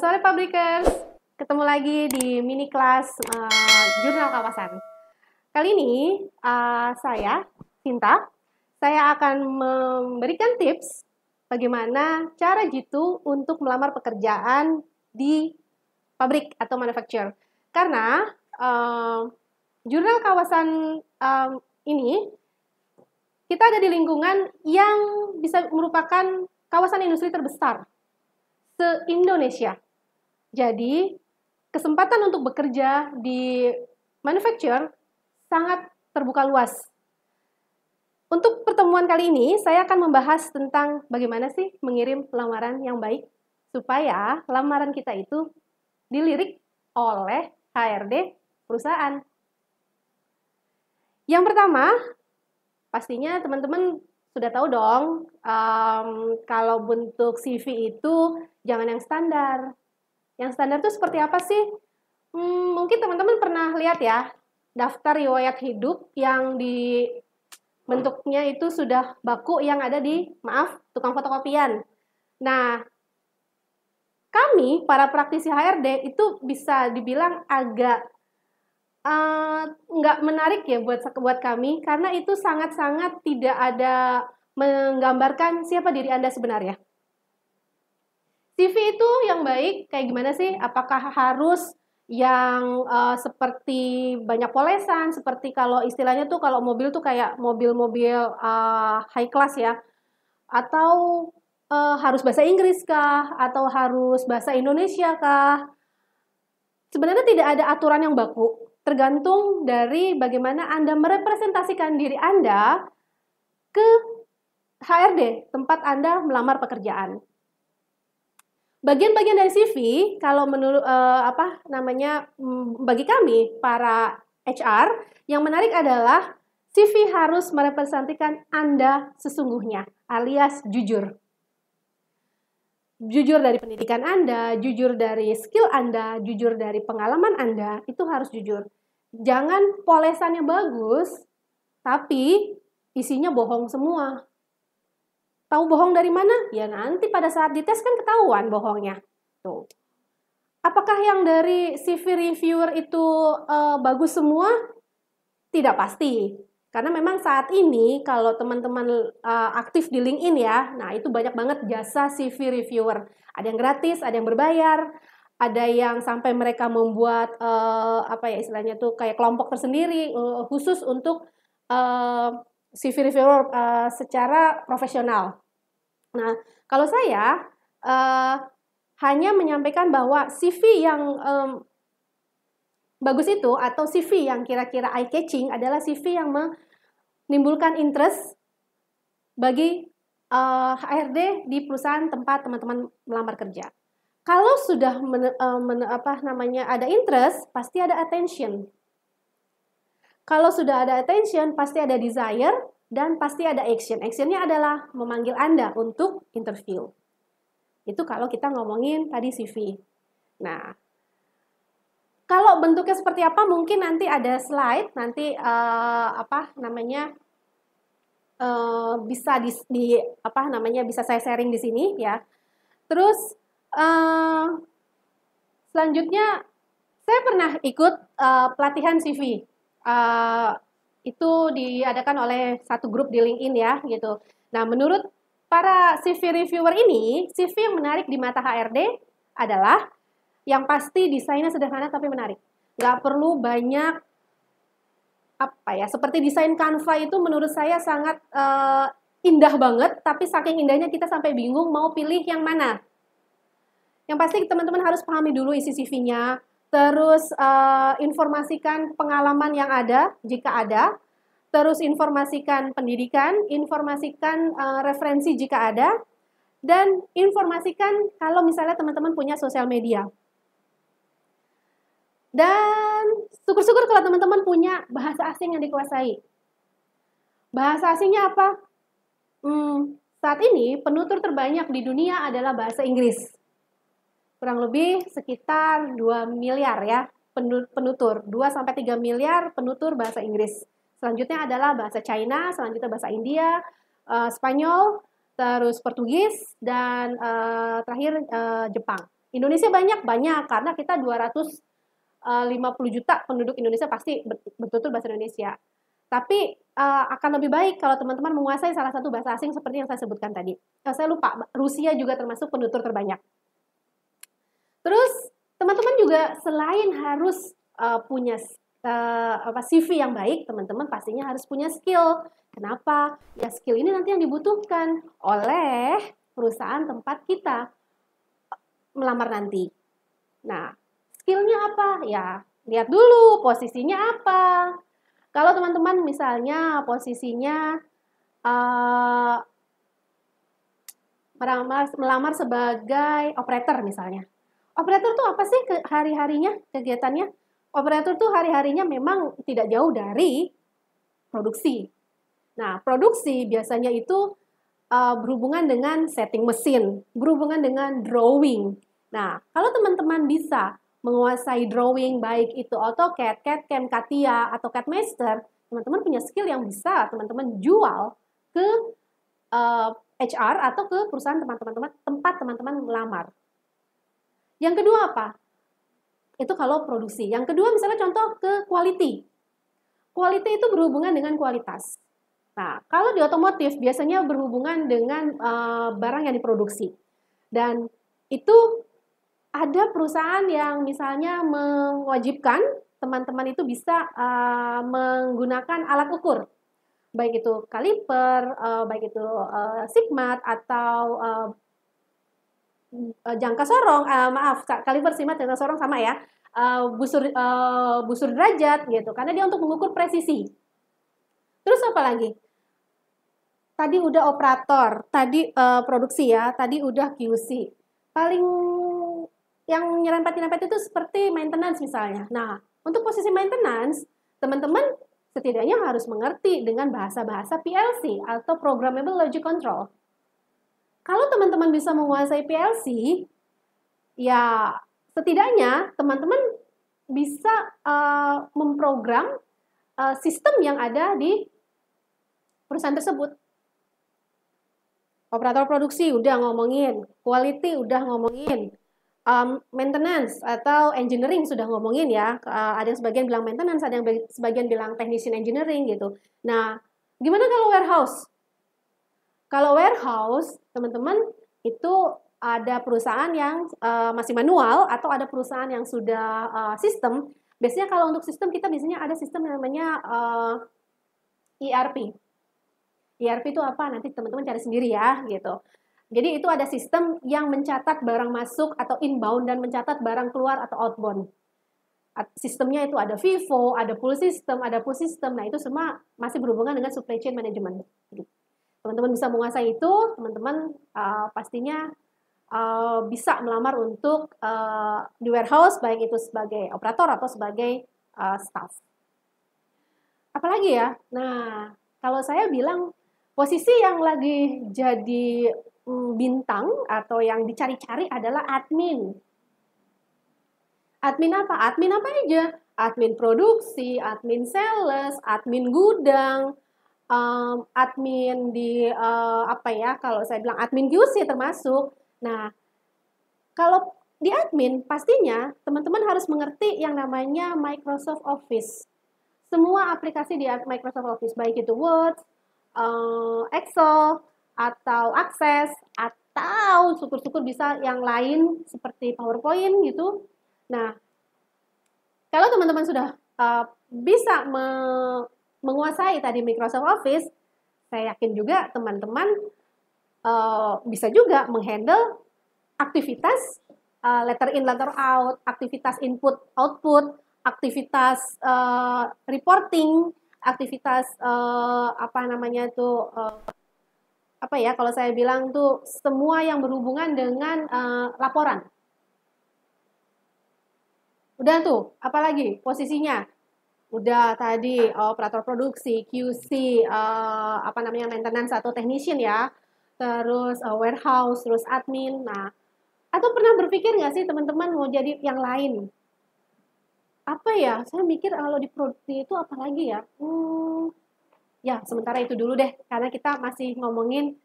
Selamat sore Pabrikers, ketemu lagi di mini kelas Jurnal Kawasan. Kali ini saya, Cinta, saya akan memberikan tips bagaimana cara jitu untuk melamar pekerjaan di pabrik atau manufacturer. Karena Jurnal Kawasan ini kita ada di lingkungan yang bisa merupakan kawasan industri terbesar se-Indonesia. Jadi, kesempatan untuk bekerja di manufacturer sangat terbuka luas. Untuk pertemuan kali ini, saya akan membahas tentang bagaimana sih mengirim lamaran yang baik supaya lamaran kita itu dilirik oleh HRD perusahaan. Yang pertama, pastinya teman-teman sudah tahu dong, kalau bentuk CV itu jangan yang standar. Yang standar itu seperti apa sih? Mungkin teman-teman pernah lihat ya, daftar riwayat hidup yang di bentuknya itu sudah baku yang ada di, tukang fotokopian. Nah, kami, para praktisi HRD, itu bisa dibilang agak nggak menarik ya buat kami, karena itu sangat-sangat tidak ada menggambarkan siapa diri Anda sebenarnya. CV itu yang baik kayak gimana sih? Apakah harus yang seperti banyak polesan, seperti kalau istilahnya tuh kalau mobil tuh kayak mobil-mobil high class ya? Atau harus bahasa Inggris kah? Atau harus bahasa Indonesia kah? Sebenarnya tidak ada aturan yang baku. Tergantung dari bagaimana Anda merepresentasikan diri Anda ke HRD, tempat Anda melamar pekerjaan. Bagian-bagian dari CV, kalau menurut bagi kami para HR, yang menarik adalah CV harus merepresentasikan Anda sesungguhnya, alias jujur. Jujur dari pendidikan Anda, jujur dari skill Anda, jujur dari pengalaman Anda, itu harus jujur. Jangan polesannya bagus, tapi isinya bohong semua. Tahu bohong dari mana? Ya nanti pada saat dites kan ketahuan bohongnya. Tuh. Apakah yang dari CV reviewer itu bagus semua? Tidak pasti. Karena memang saat ini kalau teman-teman aktif di LinkedIn ya, nah itu banyak banget jasa CV reviewer. Ada yang gratis, ada yang berbayar, ada yang sampai mereka membuat istilahnya tuh kayak kelompok tersendiri khusus untuk CV reviewer secara profesional. Nah, kalau saya hanya menyampaikan bahwa CV yang bagus itu atau CV yang kira-kira eye-catching adalah CV yang menimbulkan interest bagi HRD di perusahaan tempat teman-teman melamar kerja. Kalau sudah ada interest, pasti ada attention. Kalau sudah ada attention, pasti ada desire dan pasti ada action. Actionnya adalah memanggil Anda untuk interview. Itu kalau kita ngomongin tadi CV. Nah, kalau bentuknya seperti apa, mungkin nanti ada slide, nanti bisa saya sharing di sini ya. Terus selanjutnya saya pernah ikut pelatihan CV. Itu diadakan oleh satu grup di LinkedIn ya gitu. Nah, menurut para CV reviewer ini, CV yang menarik di mata HRD adalah yang pasti desainnya sederhana tapi menarik. Nggak perlu banyak seperti desain Canva itu menurut saya sangat indah banget, tapi saking indahnya kita sampai bingung mau pilih yang mana. Yang pasti teman-teman harus pahami dulu isi CV-nya, terus informasikan pengalaman yang ada jika ada, terus informasikan pendidikan, informasikan referensi jika ada, dan informasikan kalau misalnya teman-teman punya sosial media. Dan syukur-syukur kalau teman-teman punya bahasa asing yang dikuasai. Bahasa asingnya apa? Saat ini penutur terbanyak di dunia adalah bahasa Inggris. Kurang lebih sekitar 2 miliar ya penutur. 2-3 miliar penutur bahasa Inggris. Selanjutnya adalah bahasa China, selanjutnya bahasa India, Spanyol, terus Portugis, dan terakhir Jepang. Indonesia banyak karena kita 250 juta penduduk Indonesia pasti betul-betul bahasa Indonesia. Tapi akan lebih baik kalau teman-teman menguasai salah satu bahasa asing seperti yang saya sebutkan tadi. Saya lupa, Rusia juga termasuk penutur terbanyak. Terus teman-teman juga selain harus punya CV yang baik, teman-teman pastinya harus punya skill. Kenapa? Ya skill ini nanti yang dibutuhkan oleh perusahaan tempat kita melamar nanti. Nah, skillnya apa? Ya, lihat dulu posisinya apa. Kalau teman-teman misalnya posisinya melamar sebagai operator misalnya. Operator tuh apa sih hari-harinya, kegiatannya? Operator tuh hari-harinya memang tidak jauh dari produksi. Nah, produksi biasanya itu berhubungan dengan setting mesin, berhubungan dengan drawing. Nah, kalau teman-teman bisa menguasai drawing, baik itu AutoCAD, CAD-CAM, CATIA, atau CADMaster, teman-teman punya skill yang bisa teman-teman jual ke HR atau ke perusahaan tempat teman-teman melamar. Yang kedua apa? Itu kalau produksi. Yang kedua misalnya contoh ke quality. Quality itu berhubungan dengan kualitas. Nah, kalau di otomotif biasanya berhubungan dengan barang yang diproduksi. Dan itu ada perusahaan yang misalnya mewajibkan teman-teman itu bisa menggunakan alat ukur. Baik itu kaliper, baik itu sigmat atau jangka sorong, maaf, kaliber simat jangka sorong sama ya, busur derajat gitu, karena dia untuk mengukur presisi. Terus apa lagi? Tadi udah operator, tadi produksi ya, tadi udah QC. Paling yang nyerempet-nyerempet itu seperti maintenance misalnya. Nah, untuk posisi maintenance, teman-teman setidaknya harus mengerti dengan bahasa-bahasa PLC atau Programmable Logic Control. Kalau teman-teman bisa menguasai PLC, ya setidaknya teman-teman bisa memprogram sistem yang ada di perusahaan tersebut. Operator produksi udah ngomongin, quality udah ngomongin, maintenance atau engineering sudah ngomongin ya. Ada yang sebagian bilang maintenance, ada yang sebagian bilang technician engineering gitu. Nah, gimana kalau warehouse? Kalau warehouse, teman-teman itu ada perusahaan yang masih manual atau ada perusahaan yang sudah sistem. Biasanya kalau untuk sistem kita biasanya ada sistem yang namanya ERP. ERP itu apa? Nanti teman-teman cari sendiri ya, gitu. Jadi itu ada sistem yang mencatat barang masuk atau inbound dan mencatat barang keluar atau outbound. Sistemnya itu ada FIFO, ada pull system, ada push system. Nah, itu semua masih berhubungan dengan supply chain management. Teman-teman bisa menguasai itu, teman-teman pastinya bisa melamar untuk di warehouse, baik itu sebagai operator atau sebagai staff. Apalagi ya? Nah, kalau saya bilang posisi yang lagi jadi bintang atau yang dicari-cari adalah admin. Admin apa? Admin apa aja? Admin produksi, admin sales, admin gudang, admin di apa ya? Kalau saya bilang admin QC termasuk. Nah, kalau di admin pastinya teman-teman harus mengerti yang namanya Microsoft Office. Semua aplikasi di Microsoft Office, baik itu Word, Excel, atau Access, atau syukur-syukur bisa yang lain seperti PowerPoint gitu. Nah, kalau teman-teman sudah bisa menguasai tadi Microsoft Office, saya yakin juga teman-teman bisa juga menghandle aktivitas letter in, letter out, aktivitas input, output, aktivitas reporting, aktivitas apa namanya itu apa ya kalau saya bilang tuh semua yang berhubungan dengan laporan. Udah tuh, apalagi posisinya? Udah tadi operator produksi, QC, apa namanya maintenance atau technician ya, terus warehouse, terus admin. Nah, atau pernah berpikir nggak sih teman-teman mau jadi yang lain? Apa ya? Saya mikir kalau di produksi itu apa lagi ya? Ya sementara itu dulu deh, karena kita masih ngomongin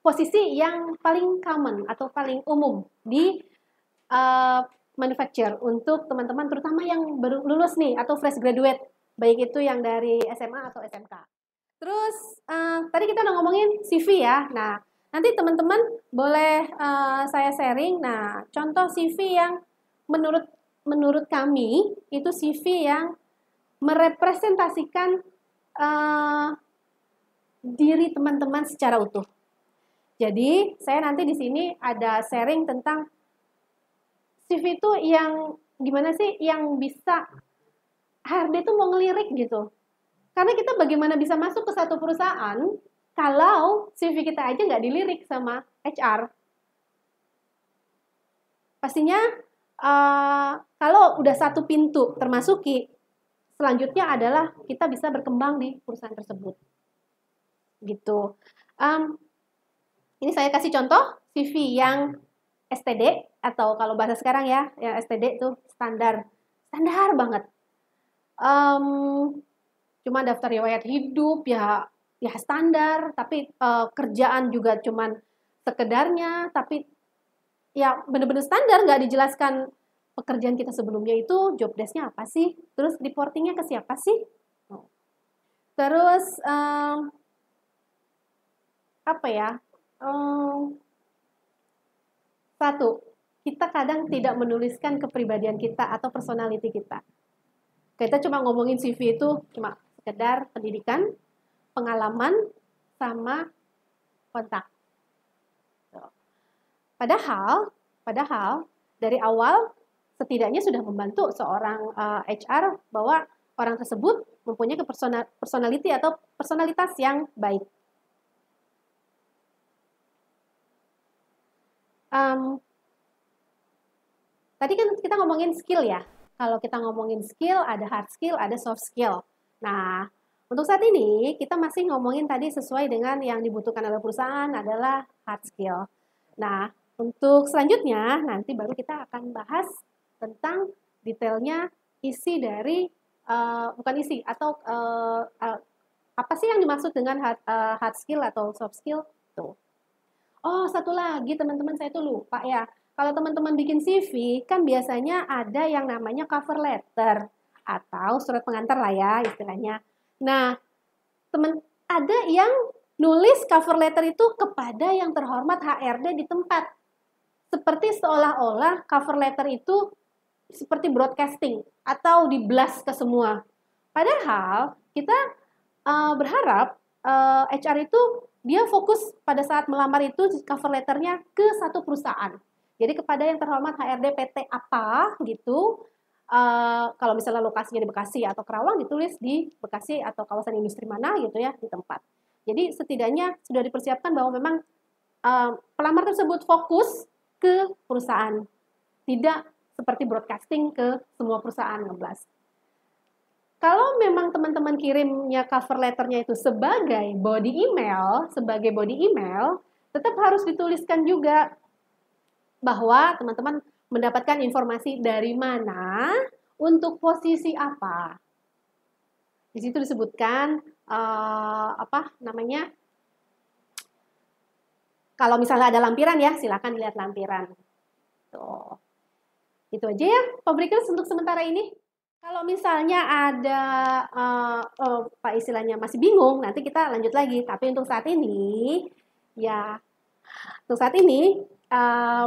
posisi yang paling common atau paling umum di manufacture untuk teman-teman terutama yang baru lulus nih atau fresh graduate, baik itu yang dari SMA atau SMK. Terus tadi kita udah ngomongin CV ya. Nah, nanti teman-teman boleh saya sharing. Nah, contoh CV yang menurut kami itu CV yang merepresentasikan diri teman-teman secara utuh. Jadi, saya nanti di sini ada sharing tentang CV itu yang gimana sih yang bisa HRD itu mau ngelirik gitu. Karena kita bagaimana bisa masuk ke satu perusahaan kalau CV kita aja nggak dilirik sama HR. Pastinya kalau udah satu pintu termasuki, selanjutnya adalah kita bisa berkembang di perusahaan tersebut. Gitu. Ini saya kasih contoh CV yang STD atau kalau bahasa sekarang ya STD itu standar banget. Cuma daftar riwayat hidup ya standar, tapi kerjaan juga cuman sekedarnya, tapi ya benar-benar standar, nggak dijelaskan pekerjaan kita sebelumnya itu job desk-nya apa sih, terus reporting-nya ke siapa sih. Terus apa ya, satu, kita kadang tidak menuliskan kepribadian kita atau personality kita. Kita cuma ngomongin CV itu cuma sekedar pendidikan, pengalaman, sama kontak. Padahal dari awal setidaknya sudah membantu seorang HR bahwa orang tersebut mempunyai personality atau personalitas yang baik. Tadi kan kita ngomongin skill ya. Kalau kita ngomongin skill, ada hard skill, ada soft skill. Nah, untuk saat ini kita masih ngomongin tadi sesuai dengan yang dibutuhkan oleh perusahaan adalah hard skill. Nah, untuk selanjutnya nanti baru kita akan bahas tentang detailnya isi dari bukan isi atau apa sih yang dimaksud dengan hard skill atau soft skill tuh. Oh, satu lagi teman-teman, saya tuh lupa ya. Kalau teman-teman bikin CV, kan biasanya ada yang namanya cover letter atau surat pengantar lah ya istilahnya. Nah, ada yang nulis cover letter itu kepada yang terhormat HRD di tempat. Seperti seolah-olah cover letter itu seperti broadcasting atau di blast ke semua. Padahal kita berharap HR itu dia fokus pada saat melamar itu cover letternya ke satu perusahaan. Jadi kepada yang terhormat HRD PT apa gitu, kalau misalnya lokasinya di Bekasi atau Kerawang ditulis di Bekasi atau kawasan industri mana gitu ya di tempat. Jadi setidaknya sudah dipersiapkan bahwa memang pelamar tersebut fokus ke perusahaan, tidak seperti broadcasting ke semua perusahaan ngeblas. Kalau memang teman-teman kirimnya cover letternya itu sebagai body email, tetap harus dituliskan juga bahwa teman-teman mendapatkan informasi dari mana untuk posisi apa. Di situ disebutkan kalau misalnya ada lampiran ya, silakan dilihat lampiran. Tuh. Itu aja ya, Fabrikers untuk sementara ini. Kalau misalnya ada Pak istilahnya masih bingung, nanti kita lanjut lagi. Tapi untuk saat ini,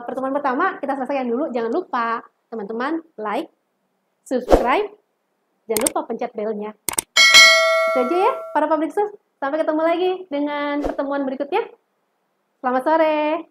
pertemuan pertama kita selesaikan dulu. Jangan lupa teman-teman like, subscribe, jangan lupa pencet belnya. Itu aja ya para Fabrikers. Sampai ketemu lagi dengan pertemuan berikutnya. Selamat sore.